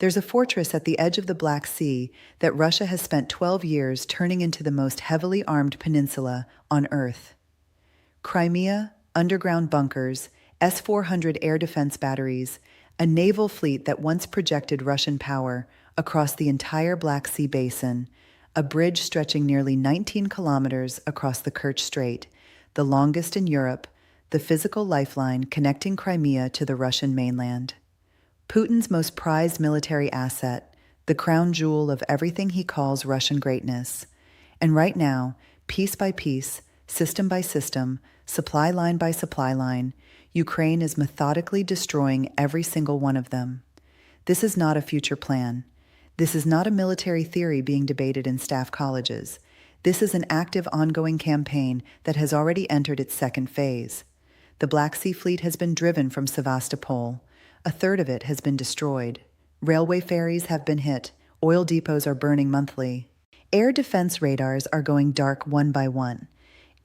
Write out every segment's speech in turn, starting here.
There's a fortress at the edge of the Black Sea that Russia has spent 12 years turning into the most heavily armed peninsula on Earth. Crimea, underground bunkers, S-400 air defense batteries, a naval fleet that once projected Russian power across the entire Black Sea basin, a bridge stretching nearly 19 kilometers across the Kerch Strait, the longest in Europe, the physical lifeline connecting Crimea to the Russian mainland. Putin's most prized military asset, the crown jewel of everything he calls Russian greatness. And right now, piece by piece, system by system, supply line by supply line, Ukraine is methodically destroying every single one of them. This is not a future plan. This is not a military theory being debated in staff colleges. This is an active, ongoing campaign that has already entered its second phase. The Black Sea Fleet has been driven from Sevastopol. A third of it has been destroyed. Railway ferries have been hit. Oil depots are burning monthly. Air defense radars are going dark one by one.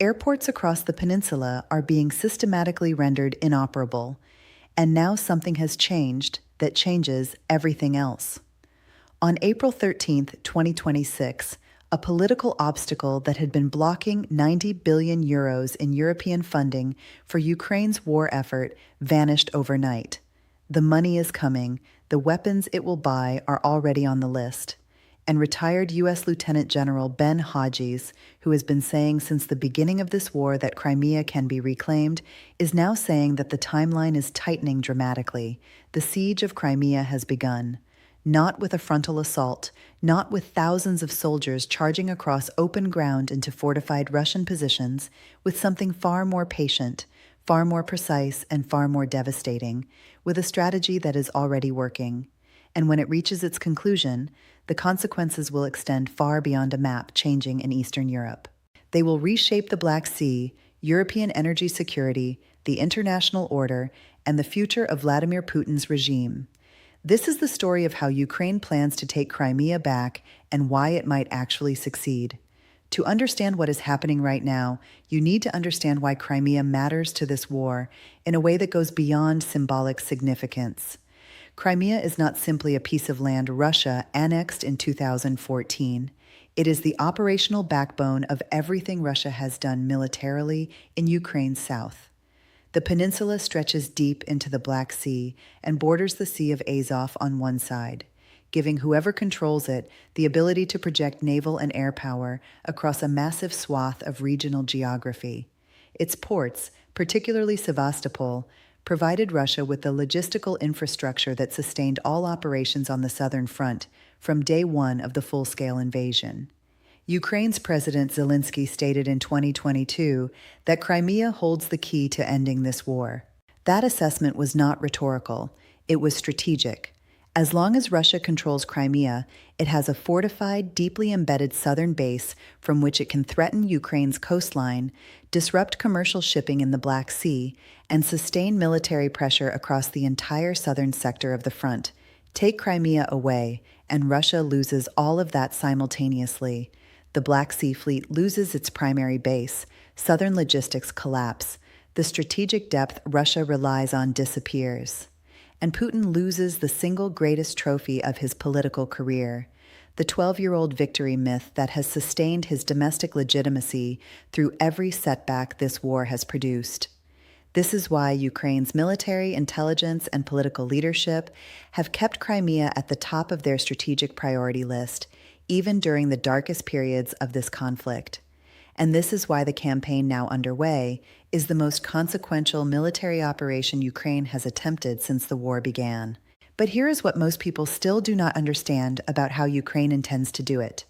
Airports across the peninsula are being systematically rendered inoperable. And now something has changed that changes everything else. On April 13, 2026, a political obstacle that had been blocking 90 billion euros in European funding for Ukraine's war effort vanished overnight. The money is coming, the weapons it will buy are already on the list. And retired U.S. Lieutenant General Ben Hodges, who has been saying since the beginning of this war that Crimea can be reclaimed, is now saying that the timeline is tightening dramatically. The siege of Crimea has begun. Not with a frontal assault, not with thousands of soldiers charging across open ground into fortified Russian positions, with something far more patient, far more precise, and far more devastating, with a strategy that is already working. And when it reaches its conclusion, the consequences will extend far beyond a map changing in Eastern Europe. They will reshape the Black Sea, European energy security, the international order, and the future of Vladimir Putin's regime. This is the story of how Ukraine plans to take Crimea back and why it might actually succeed. To understand what is happening right now, you need to understand why Crimea matters to this war in a way that goes beyond symbolic significance. Crimea is not simply a piece of land Russia annexed in 2014. It is the operational backbone of everything Russia has done militarily in Ukraine's south. The peninsula stretches deep into the Black Sea and borders the Sea of Azov on one side, giving whoever controls it the ability to project naval and air power across a massive swath of regional geography. Its ports, particularly Sevastopol, provided Russia with the logistical infrastructure that sustained all operations on the southern front from day one of the full-scale invasion. Ukraine's President Zelensky stated in 2022 that Crimea holds the key to ending this war. That assessment was not rhetorical, it was strategic. As long as Russia controls Crimea, it has a fortified, deeply embedded southern base from which it can threaten Ukraine's coastline, disrupt commercial shipping in the Black Sea, and sustain military pressure across the entire southern sector of the front. Take Crimea away, and Russia loses all of that simultaneously. The Black Sea Fleet loses its primary base, southern logistics collapse, the strategic depth Russia relies on disappears. And Putin loses the single greatest trophy of his political career, the 12-year-old victory myth that has sustained his domestic legitimacy through every setback this war has produced. This is why Ukraine's military, intelligence, and political leadership have kept Crimea at the top of their strategic priority list, even during the darkest periods of this conflict. And this is why the campaign now underway is the most consequential military operation Ukraine has attempted since the war began. But here is what most people still do not understand about how Ukraine intends to do it.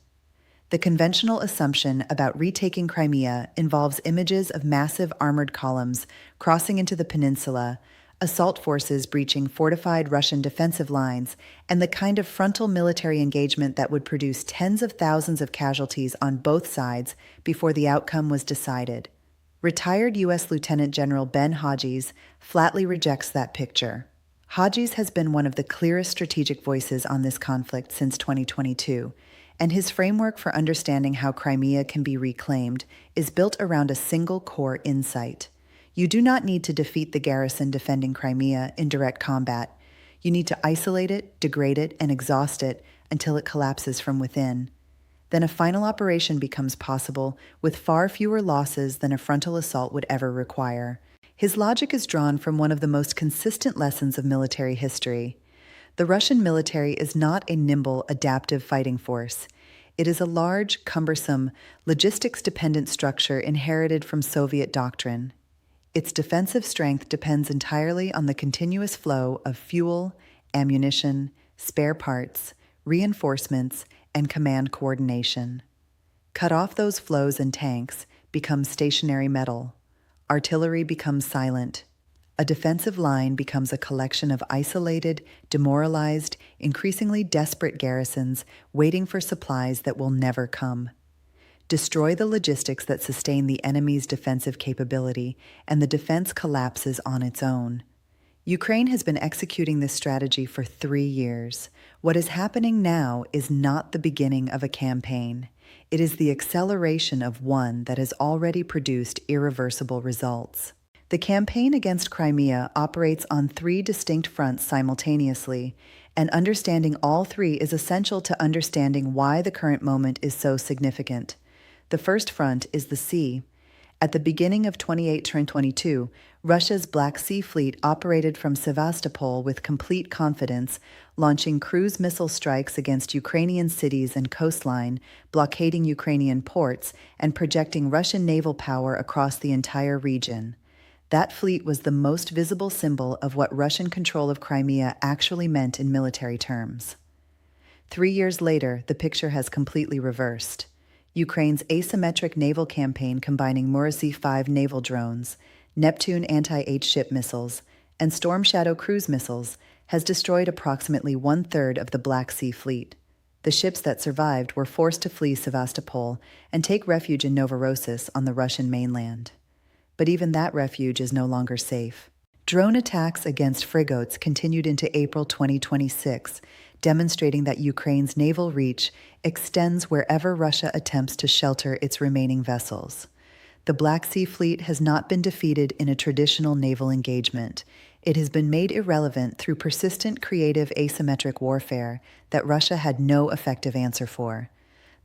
The conventional assumption about retaking Crimea involves images of massive armored columns crossing into the peninsula, assault forces breaching fortified Russian defensive lines, and the kind of frontal military engagement that would produce tens of thousands of casualties on both sides before the outcome was decided. Retired U.S. Lieutenant General Ben Hodges flatly rejects that picture. Hodges has been one of the clearest strategic voices on this conflict since 2022, and his framework for understanding how Crimea can be reclaimed is built around a single core insight. You do not need to defeat the garrison defending Crimea in direct combat. You need to isolate it, degrade it, and exhaust it until it collapses from within. Then a final operation becomes possible with far fewer losses than a frontal assault would ever require. His logic is drawn from one of the most consistent lessons of military history. The Russian military is not a nimble, adaptive fighting force. It is a large, cumbersome, logistics-dependent structure inherited from Soviet doctrine. Its defensive strength depends entirely on the continuous flow of fuel, ammunition, spare parts, reinforcements, and command coordination. Cut off those flows and tanks becomes stationary metal. Artillery becomes silent. A defensive line becomes a collection of isolated, demoralized, increasingly desperate garrisons waiting for supplies that will never come. Destroy the logistics that sustain the enemy's defensive capability, and the defense collapses on its own. Ukraine has been executing this strategy for 3 years. What is happening now is not the beginning of a campaign. It is the acceleration of one that has already produced irreversible results. The campaign against Crimea operates on 3 distinct fronts simultaneously, and understanding all 3 is essential to understanding why the current moment is so significant. The first front is the sea. At the beginning of 2022, Russia's Black Sea Fleet operated from Sevastopol with complete confidence, launching cruise missile strikes against Ukrainian cities and coastline, blockading Ukrainian ports, and projecting Russian naval power across the entire region. That fleet was the most visible symbol of what Russian control of Crimea actually meant in military terms. 3 years later, the picture has completely reversed. Ukraine's asymmetric naval campaign combining Muracy 5 naval drones, Neptune anti-H ship missiles, and Storm Shadow cruise missiles has destroyed approximately 1/3 of the Black Sea Fleet. The ships that survived were forced to flee Sevastopol and take refuge in Novorossiysk on the Russian mainland. But even that refuge is no longer safe. Drone attacks against frigates continued into April 2026, demonstrating that Ukraine's naval reach extends wherever Russia attempts to shelter its remaining vessels. The Black Sea Fleet has not been defeated in a traditional naval engagement. It has been made irrelevant through persistent creative asymmetric warfare that Russia had no effective answer for.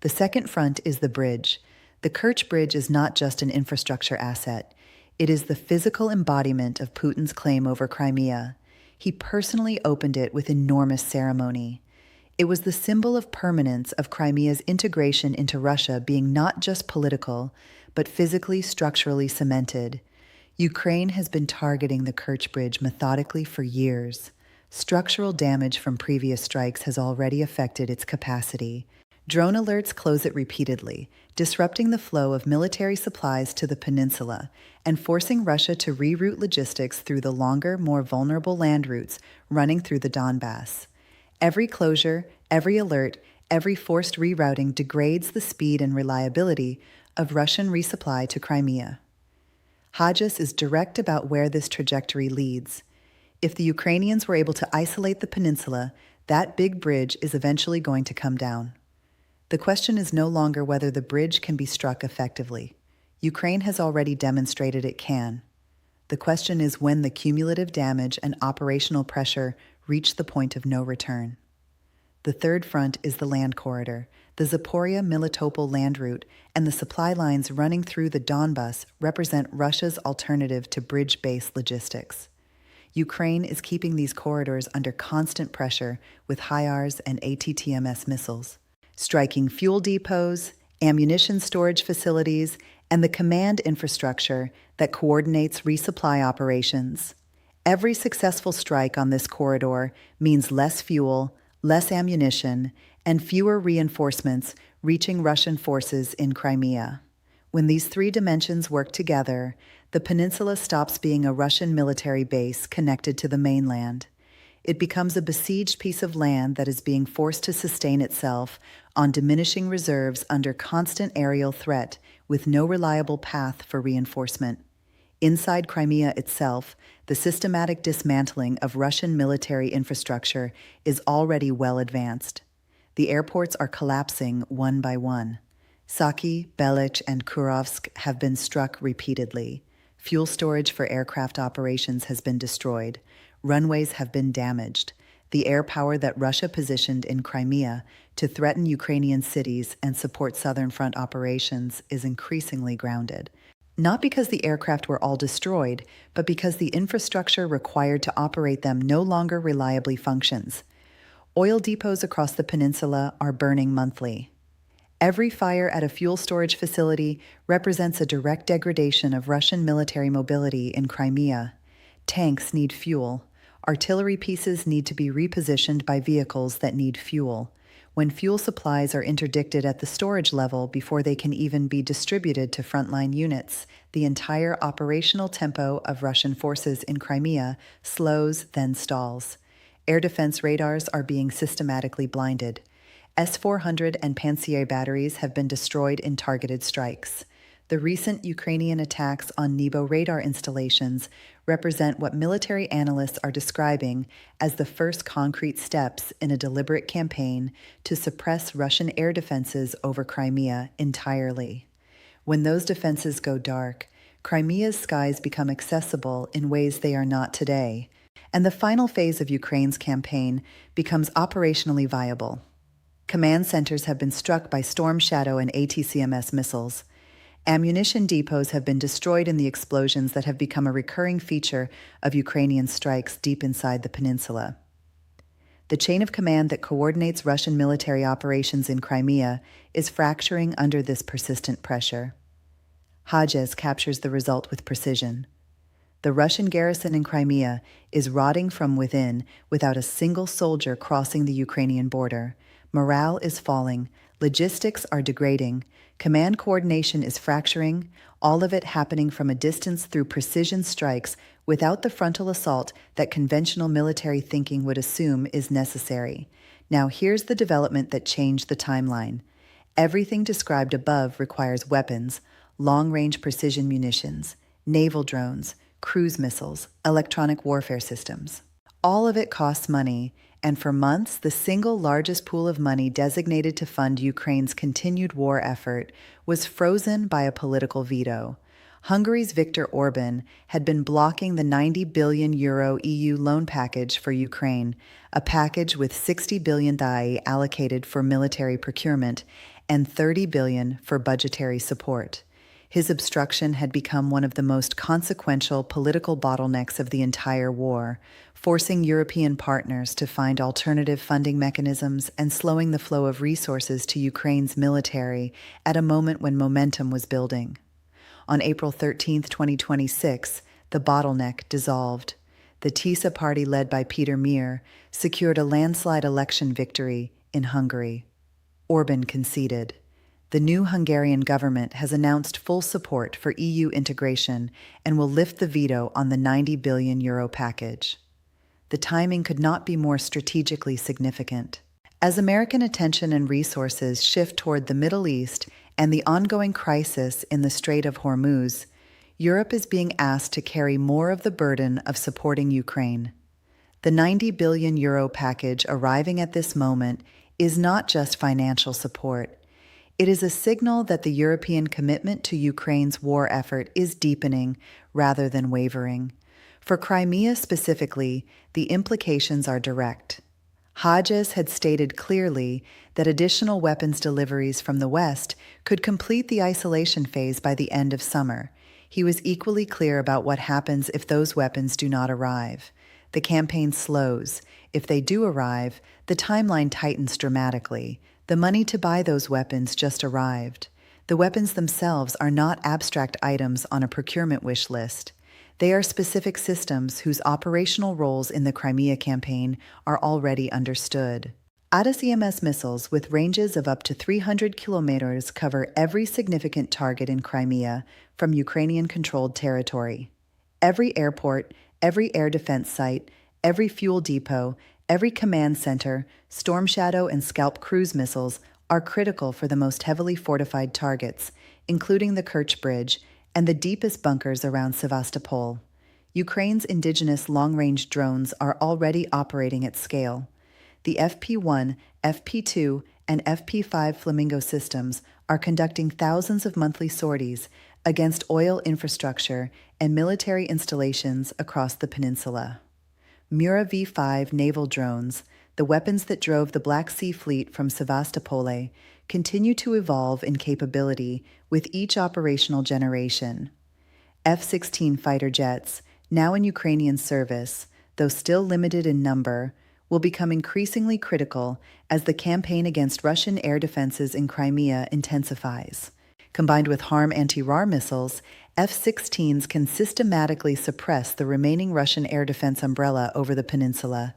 The second front is the bridge. The Kerch Bridge is not just an infrastructure asset. It is the physical embodiment of Putin's claim over Crimea. He personally opened it with enormous ceremony. It was the symbol of permanence of Crimea's integration into Russia being not just political, but physically, structurally cemented. Ukraine has been targeting the Kerch Bridge methodically for years. Structural damage from previous strikes has already affected its capacity. Drone alerts close it repeatedly, disrupting the flow of military supplies to the peninsula and forcing Russia to reroute logistics through the longer, more vulnerable land routes running through the Donbass. Every closure, every alert, every forced rerouting degrades the speed and reliability of Russian resupply to Crimea. Hodges is direct about where this trajectory leads. If the Ukrainians were able to isolate the peninsula, that big bridge is eventually going to come down. The question is no longer whether the bridge can be struck effectively. Ukraine has already demonstrated it can. The question is when the cumulative damage and operational pressure reach the point of no return. The third front is the land corridor. The Zaporizhzhia-Melitopol land route and the supply lines running through the Donbass represent Russia's alternative to bridge-based logistics. Ukraine is keeping these corridors under constant pressure with HIMARS and ATACMS missiles, striking fuel depots, ammunition storage facilities, and the command infrastructure that coordinates resupply operations. Every successful strike on this corridor means less fuel, less ammunition, and fewer reinforcements reaching Russian forces in Crimea. When these 3 dimensions work together, the peninsula stops being a Russian military base connected to the mainland. It becomes a besieged piece of land that is being forced to sustain itself on diminishing reserves under constant aerial threat with no reliable path for reinforcement. Inside Crimea itself, the systematic dismantling of Russian military infrastructure is already well advanced. The airports are collapsing one by one. Saki, Belich, and Kurovsk have been struck repeatedly. Fuel storage for aircraft operations has been destroyed. Runways have been damaged. The air power that Russia positioned in Crimea to threaten Ukrainian cities and support Southern Front operations is increasingly grounded. Not because the aircraft were all destroyed, but because the infrastructure required to operate them no longer reliably functions. Oil depots across the peninsula are burning monthly. Every fire at a fuel storage facility represents a direct degradation of Russian military mobility in Crimea. Tanks need fuel. Artillery pieces need to be repositioned by vehicles that need fuel. When fuel supplies are interdicted at the storage level before they can even be distributed to frontline units, the entire operational tempo of Russian forces in Crimea slows, then stalls. Air defense radars are being systematically blinded. S-400 and Pantsir batteries have been destroyed in targeted strikes. The recent Ukrainian attacks on Nebo radar installations represent what military analysts are describing as the first concrete steps in a deliberate campaign to suppress Russian air defenses over Crimea entirely. When those defenses go dark, Crimea's skies become accessible in ways they are not today, and the final phase of Ukraine's campaign becomes operationally viable. Command centers have been struck by Storm Shadow and ATACMS missiles. Ammunition depots have been destroyed in the explosions that have become a recurring feature of Ukrainian strikes deep inside the peninsula. The chain of command that coordinates Russian military operations in Crimea is fracturing under this persistent pressure. Hodges captures the result with precision. The Russian garrison in Crimea is rotting from within without a single soldier crossing the Ukrainian border. Morale is falling, logistics are degrading, command coordination is fracturing, all of it happening from a distance through precision strikes without the frontal assault that conventional military thinking would assume is necessary. Now here's the development that changed the timeline. Everything described above requires weapons, long-range precision munitions, naval drones, cruise missiles, electronic warfare systems. All of it costs money, and for months, the single largest pool of money designated to fund Ukraine's continued war effort was frozen by a political veto. Hungary's Viktor Orban had been blocking the €90 billion EU loan package for Ukraine, a package with €60 billion allocated for military procurement and $30 billion for budgetary support. His obstruction had become one of the most consequential political bottlenecks of the entire war, forcing European partners to find alternative funding mechanisms and slowing the flow of resources to Ukraine's military at a moment when momentum was building. On April 13, 2026, the bottleneck dissolved. The TISA party, led by Peter Mir, secured a landslide election victory in Hungary. Orban conceded. The new Hungarian government has announced full support for EU integration and will lift the veto on the €90 billion package. The timing could not be more strategically significant. As American attention and resources shift toward the Middle East and the ongoing crisis in the Strait of Hormuz, Europe is being asked to carry more of the burden of supporting Ukraine. The €90 billion package arriving at this moment is not just financial support. It is a signal that the European commitment to Ukraine's war effort is deepening rather than wavering. For Crimea specifically, the implications are direct. Hodges had stated clearly that additional weapons deliveries from the West could complete the isolation phase by the end of summer. He was equally clear about what happens if those weapons do not arrive. The campaign slows. If they do arrive, the timeline tightens dramatically. The money to buy those weapons just arrived. The weapons themselves are not abstract items on a procurement wish list. They are specific systems whose operational roles in the Crimea campaign are already understood. ATACMS missiles with ranges of up to 300 kilometers cover every significant target in Crimea from Ukrainian-controlled territory. Every airport, every air defense site, every fuel depot, every command center, Storm Shadow and Scalp cruise missiles are critical for the most heavily fortified targets, including the Kerch Bridge and the deepest bunkers around Sevastopol. Ukraine's indigenous long-range drones are already operating at scale. The FP-1, FP-2, and FP-5 Flamingo systems are conducting thousands of monthly sorties against oil infrastructure and military installations across the peninsula. Mura V-5 naval drones, the weapons that drove the Black Sea Fleet from Sevastopol, continue to evolve in capability with each operational generation. F-16 fighter jets, now in Ukrainian service, though still limited in number, will become increasingly critical as the campaign against Russian air defenses in Crimea intensifies. Combined with HARM anti-RAR missiles, F-16s can systematically suppress the remaining Russian air defense umbrella over the peninsula.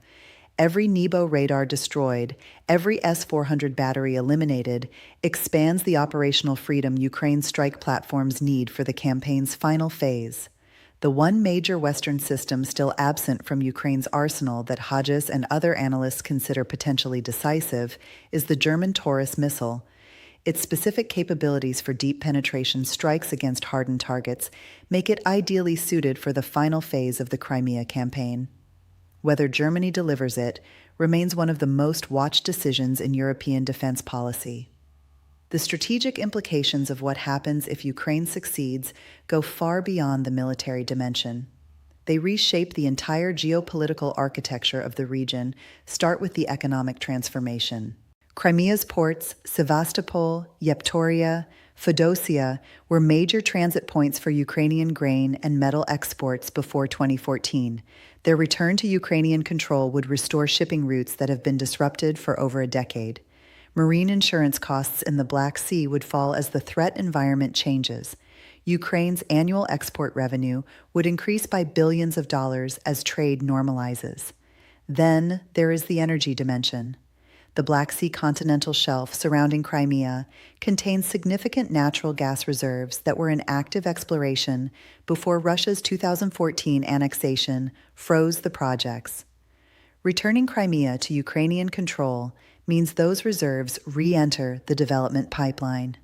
Every Nebo radar destroyed, every S-400 battery eliminated, expands the operational freedom Ukraine's strike platforms need for the campaign's final phase. The one major Western system still absent from Ukraine's arsenal that Hodges and other analysts consider potentially decisive is the German Taurus missile. Its specific capabilities for deep penetration strikes against hardened targets make it ideally suited for the final phase of the Crimea campaign. Whether Germany delivers it remains one of the most watched decisions in European defense policy. The strategic implications of what happens if Ukraine succeeds go far beyond the military dimension. They reshape the entire geopolitical architecture of the region, start with the economic transformation. Crimea's ports, Sevastopol, Yevpatoria, Feodosia, were major transit points for Ukrainian grain and metal exports before 2014. Their return to Ukrainian control would restore shipping routes that have been disrupted for over a decade. Marine insurance costs in the Black Sea would fall as the threat environment changes. Ukraine's annual export revenue would increase by billions of dollars as trade normalizes. Then there is the energy dimension. The Black Sea continental shelf surrounding Crimea contains significant natural gas reserves that were in active exploration before Russia's 2014 annexation froze the projects. Returning Crimea to Ukrainian control means those reserves re-enter the development pipeline.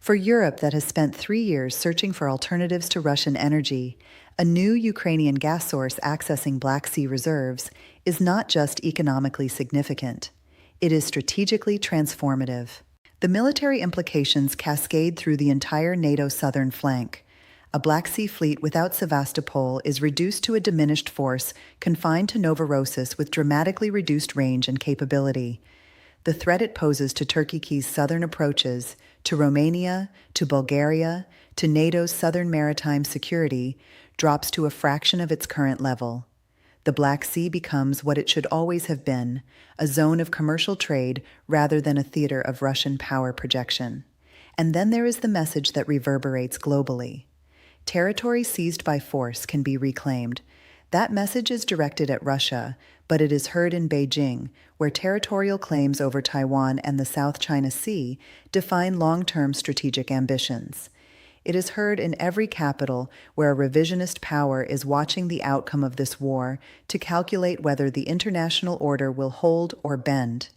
For Europe that has spent 3 years searching for alternatives to Russian energy, a new Ukrainian gas source accessing Black Sea reserves is not just economically significant. It is strategically transformative. The military implications cascade through the entire NATO southern flank. A Black Sea fleet without Sevastopol is reduced to a diminished force confined to Novorossiysk with dramatically reduced range and capability. The threat it poses to Turkey's southern approaches, to Romania, to Bulgaria, to NATO's southern maritime security, drops to a fraction of its current level. The Black Sea becomes what it should always have been, a zone of commercial trade rather than a theater of Russian power projection. And then there is the message that reverberates globally. Territory seized by force can be reclaimed. That message is directed at Russia, but it is heard in Beijing, where territorial claims over Taiwan and the South China Sea define long-term strategic ambitions. It is heard in every capital where a revisionist power is watching the outcome of this war to calculate whether the international order will hold or bend.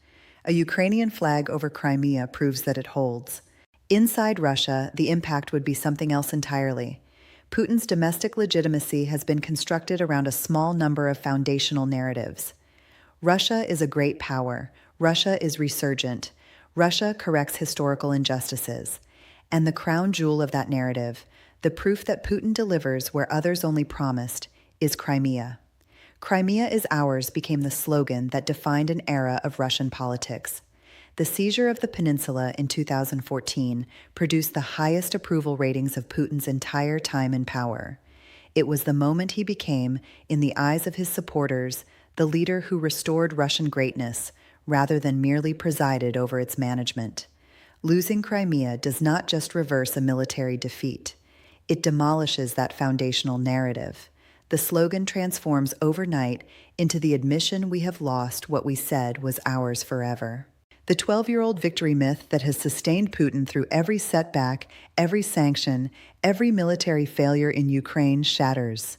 A Ukrainian flag over Crimea proves that it holds. Inside Russia, the impact would be something else entirely. Putin's domestic legitimacy has been constructed around a small number of foundational narratives. Russia is a great power. Russia is resurgent. Russia corrects historical injustices. And the crown jewel of that narrative, the proof that Putin delivers where others only promised, is Crimea. Crimea is ours became the slogan that defined an era of Russian politics. The seizure of the peninsula in 2014 produced the highest approval ratings of Putin's entire time in power. It was the moment he became, in the eyes of his supporters, the leader who restored Russian greatness, rather than merely presided over its management. Losing Crimea does not just reverse a military defeat. It demolishes that foundational narrative. The slogan transforms overnight into the admission we have lost what we said was ours forever. The 12-year-old victory myth that has sustained Putin through every setback, every sanction, every military failure in Ukraine shatters.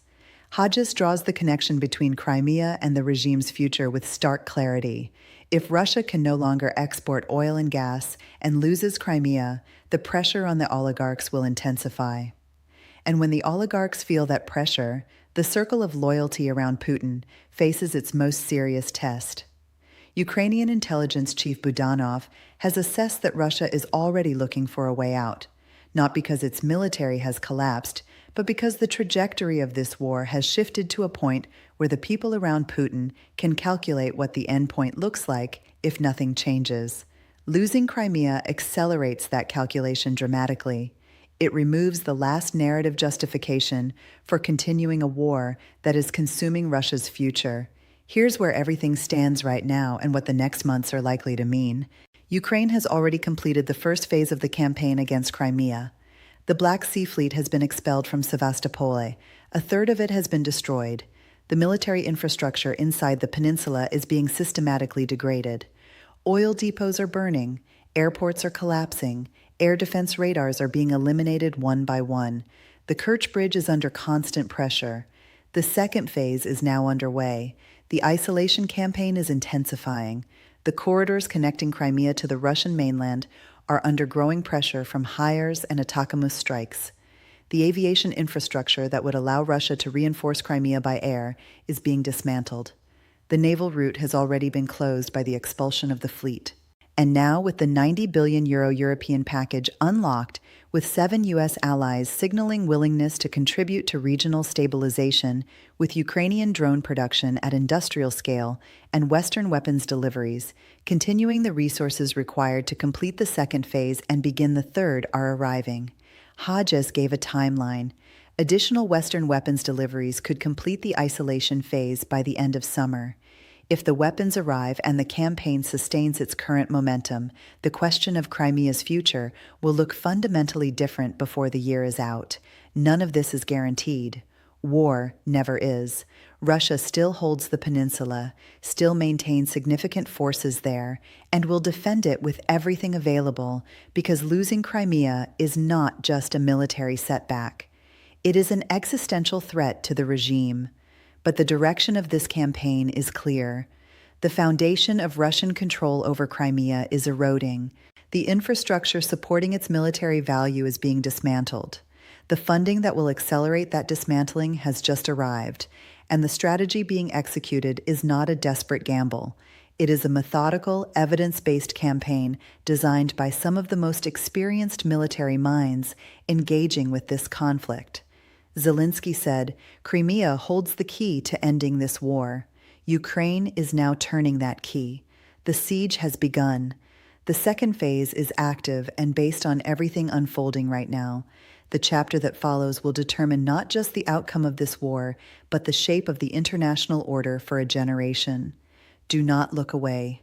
Hodges draws the connection between Crimea and the regime's future with stark clarity. If Russia can no longer export oil and gas and loses Crimea, the pressure on the oligarchs will intensify. And when the oligarchs feel that pressure, the circle of loyalty around Putin faces its most serious test. Ukrainian intelligence chief Budanov has assessed that Russia is already looking for a way out, not because its military has collapsed, but because the trajectory of this war has shifted to a point where the people around Putin can calculate what the endpoint looks like if nothing changes. Losing Crimea accelerates that calculation dramatically. It removes the last narrative justification for continuing a war that is consuming Russia's future. Here's where everything stands right now and what the next months are likely to mean. Ukraine has already completed the first phase of the campaign against Crimea. The Black Sea Fleet has been expelled from Sevastopol. A third of it has been destroyed. The military infrastructure inside the peninsula is being systematically degraded. Oil depots are burning, airports are collapsing, air defense radars are being eliminated one by one. The Kerch Bridge is under constant pressure. The second phase is now underway. The isolation campaign is intensifying. The corridors connecting Crimea to the Russian mainland are under growing pressure from hires and ATACMS strikes. The aviation infrastructure that would allow Russia to reinforce Crimea by air is being dismantled. The naval route has already been closed by the expulsion of the fleet. And now, with the €90 billion European package unlocked, with 7 U.S. allies signaling willingness to contribute to regional stabilization, with Ukrainian drone production at industrial scale and Western weapons deliveries, continuing the resources required to complete the second phase and begin the third are arriving. Hodges gave a timeline. Additional Western weapons deliveries could complete the isolation phase by the end of summer. If the weapons arrive and the campaign sustains its current momentum, the question of Crimea's future will look fundamentally different before the year is out. None of this is guaranteed. War never is. Russia still holds the peninsula, still maintains significant forces there, and will defend it with everything available because losing Crimea is not just a military setback. It is an existential threat to the regime. But the direction of this campaign is clear. The foundation of Russian control over Crimea is eroding. The infrastructure supporting its military value is being dismantled. The funding that will accelerate that dismantling has just arrived, and the strategy being executed is not a desperate gamble. It is a methodical, evidence-based campaign designed by some of the most experienced military minds engaging with this conflict. Zelensky said, "Crimea holds the key to ending this war. Ukraine is now turning that key. The siege has begun. The second phase is active and based on everything unfolding right now. The chapter that follows will determine not just the outcome of this war, but the shape of the international order for a generation. Do not look away."